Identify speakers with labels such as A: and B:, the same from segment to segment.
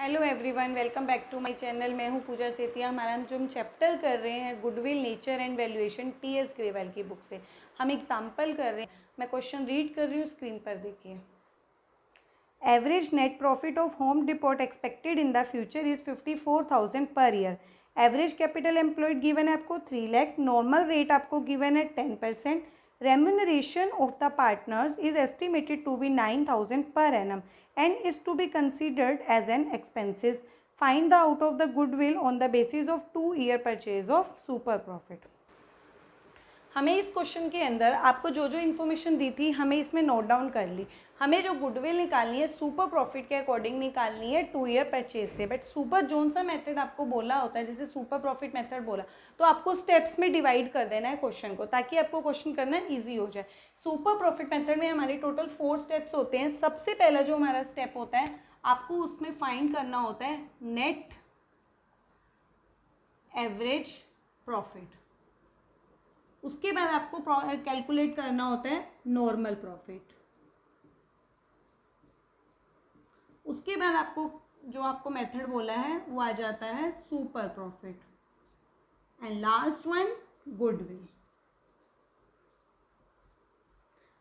A: Hello everyone, welcome back to my channel. मैं हूं पूजा सेतिया। हमारा जो हम चैप्टर कर रहे हैं goodwill, nature and valuation, T.S.. Grewal की बुक से हम एग्जाम्पल कर रहे हैं। मैं क्वेश्चन रीड कर रही हूँ, स्क्रीन पर देखिए। Average net profit of Home Depot expected in the future is 54,000 per year. Average capital employed given है आपको 3 लाख। नॉर्मल रेट आपको गिवन है 10%। Remuneration of the partners is estimated to be 9,000 per annum and is to be considered as an expenses. Find the out of the goodwill on the basis of 2-year purchase of super profit. हमें इस question के अंदर आपको जो जो information दी थी हमें इसमें नोट डाउन कर ली। हमें जो गुडविल निकालनी है सुपर प्रॉफिट के अकॉर्डिंग निकालनी है 2-year परचेज से। बट सुपर जोन सा मेथड आपको बोला होता है, जैसे सुपर प्रॉफिट मेथड बोला, तो आपको स्टेप्स में डिवाइड कर देना है क्वेश्चन को, ताकि आपको क्वेश्चन करना ईजी हो जाए। सुपर प्रॉफिट मेथड में हमारे टोटल 4 स्टेप्स होते हैं। सबसे पहला जो हमारा स्टेप होता है, आपको उसमें फाइंड करना होता है नेट एवरेज प्रॉफिट। उसके बाद आपको कैलकुलेट करना होता है नॉर्मल प्रॉफिट। उसके बाद आपको जो आपको मेथड बोला है वो आ जाता है super profit. And last one goodwill.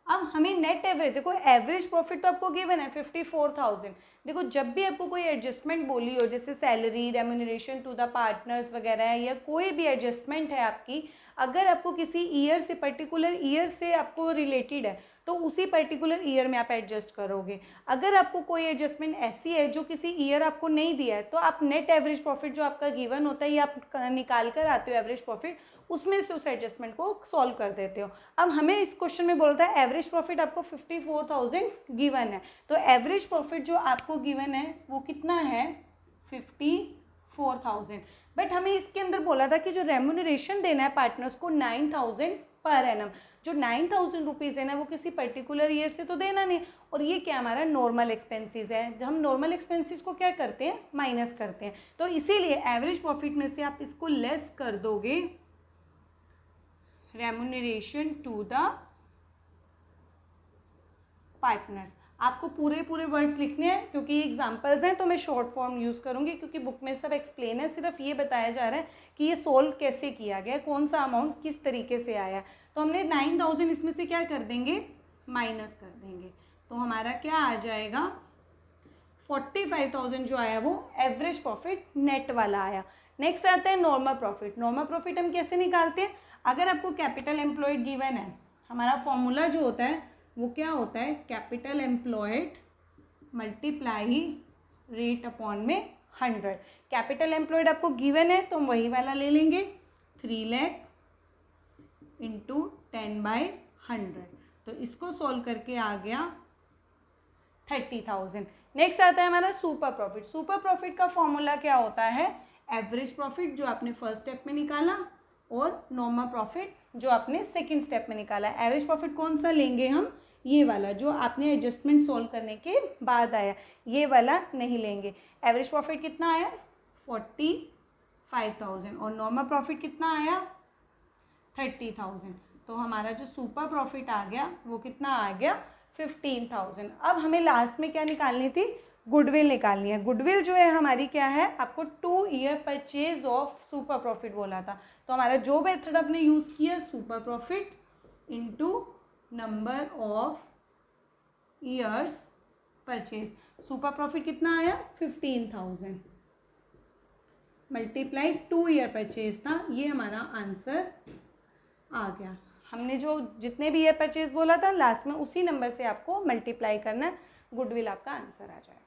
A: अब हमें नेट एवरेज, देखो एवरेज प्रॉफिट तो आपको गिवन है 54,000। देखो जब भी आपको कोई एडजस्टमेंट बोली हो, जैसे salary, remuneration to the partners वगैरह है, या कोई भी एडजस्टमेंट है आपकी, अगर आपको किसी ईयर से, पर्टिकुलर ईयर से आपको रिलेटेड है, तो उसी पर्टिकुलर ईयर में आप एडजस्ट करोगे। अगर आपको कोई एडजस्टमेंट ऐसी है जो किसी ईयर आपको नहीं दिया है, तो आप नेट एवरेज प्रॉफिट जो आपका गिवन होता है, ये आप निकाल कर आते हो एवरेज प्रॉफिट, उसमें से उस एडजस्टमेंट को सॉल्व कर देते हो। अब हमें इस क्वेश्चन में बोलता है एवरेज प्रॉफिट आपको 54,000 गिवन है, तो एवरेज प्रॉफिट जो आपको गिवन है वो कितना है 54,000। बट हमें इसके अंदर बोला था कि जो रेम्यूनरेशन देना है पार्टनर्स को 9,000 पर एनम। जो 9,000 रुपीज़ है ना, वो किसी पर्टिकुलर ईयर से तो देना नहीं, और ये क्या हमारा नॉर्मल एक्सपेंसेस है। जब हम नॉर्मल एक्सपेंसेस को क्या करते हैं, माइनस करते हैं, तो इसीलिए एवरेज प्रॉफिट में से आप इसको लेस कर दोगे रेम्यूनरेशन टू द पार्टनर्स। आपको पूरे वर्ड्स लिखने हैं, क्योंकि ये एग्जाम्पल्स हैं तो मैं शॉर्ट फॉर्म यूज़ करूँगी, क्योंकि बुक में सब एक्सप्लेन है। सिर्फ ये बताया जा रहा है कि ये सोल्व कैसे किया गया, कौन सा अमाउंट किस तरीके से आया। तो हमने 9,000 इसमें से क्या कर देंगे, माइनस कर देंगे, तो हमारा क्या आ जाएगा 45,000 जो आया वो एवरेज प्रॉफिट नेट वाला आया। नेक्स्ट आता है नॉर्मल प्रॉफिट। नॉर्मल प्रॉफिट हम कैसे निकालते हैं, अगर आपको कैपिटल एम्प्लॉयड गिवन है, हमारा फॉर्मूला जो होता है वो क्या होता है, capital employed multiply rate upon में 100। कैपिटल एम्प्लॉयड आपको गिवन है तो हम वही वाला ले लेंगे, 3 लाख इंटू 10/100। तो इसको सॉल्व करके आ गया 30,000। नेक्स्ट आता है हमारा सुपर प्रॉफिट। सुपर प्रॉफिट का फॉर्मूला क्या होता है, एवरेज प्रॉफिट जो आपने फर्स्ट स्टेप में निकाला, और नॉर्मल प्रॉफिट जो आपने सेकंड स्टेप में निकाला। एवरेज प्रॉफिट कौन सा लेंगे हम, ये वाला जो आपने एडजस्टमेंट सॉल्व करने के बाद आया, ये वाला नहीं लेंगे। एवरेज प्रॉफिट कितना आया 45,000, और नॉर्मल प्रॉफिट कितना आया 30,000। तो हमारा जो सुपर प्रॉफिट आ गया वो कितना आ गया 15,000। अब हमें लास्ट में क्या निकालनी थी, गुडविल निकालनी है। गुडविल जो है हमारी क्या है, आपको 2-year purchase of super profit बोला था, तो हमारा जो मेथड आपने यूज़ किया super profit into number of years purchase. Super profit कितना आया 15,000 मल्टीप्लाई 2-year परचेज था, ये हमारा आंसर आ गया। हमने जो जितने भी ईयर परचेज बोला था लास्ट में उसी नंबर से आपको मल्टीप्लाई करना है, गुडविल आपका आंसर आ जाएगा।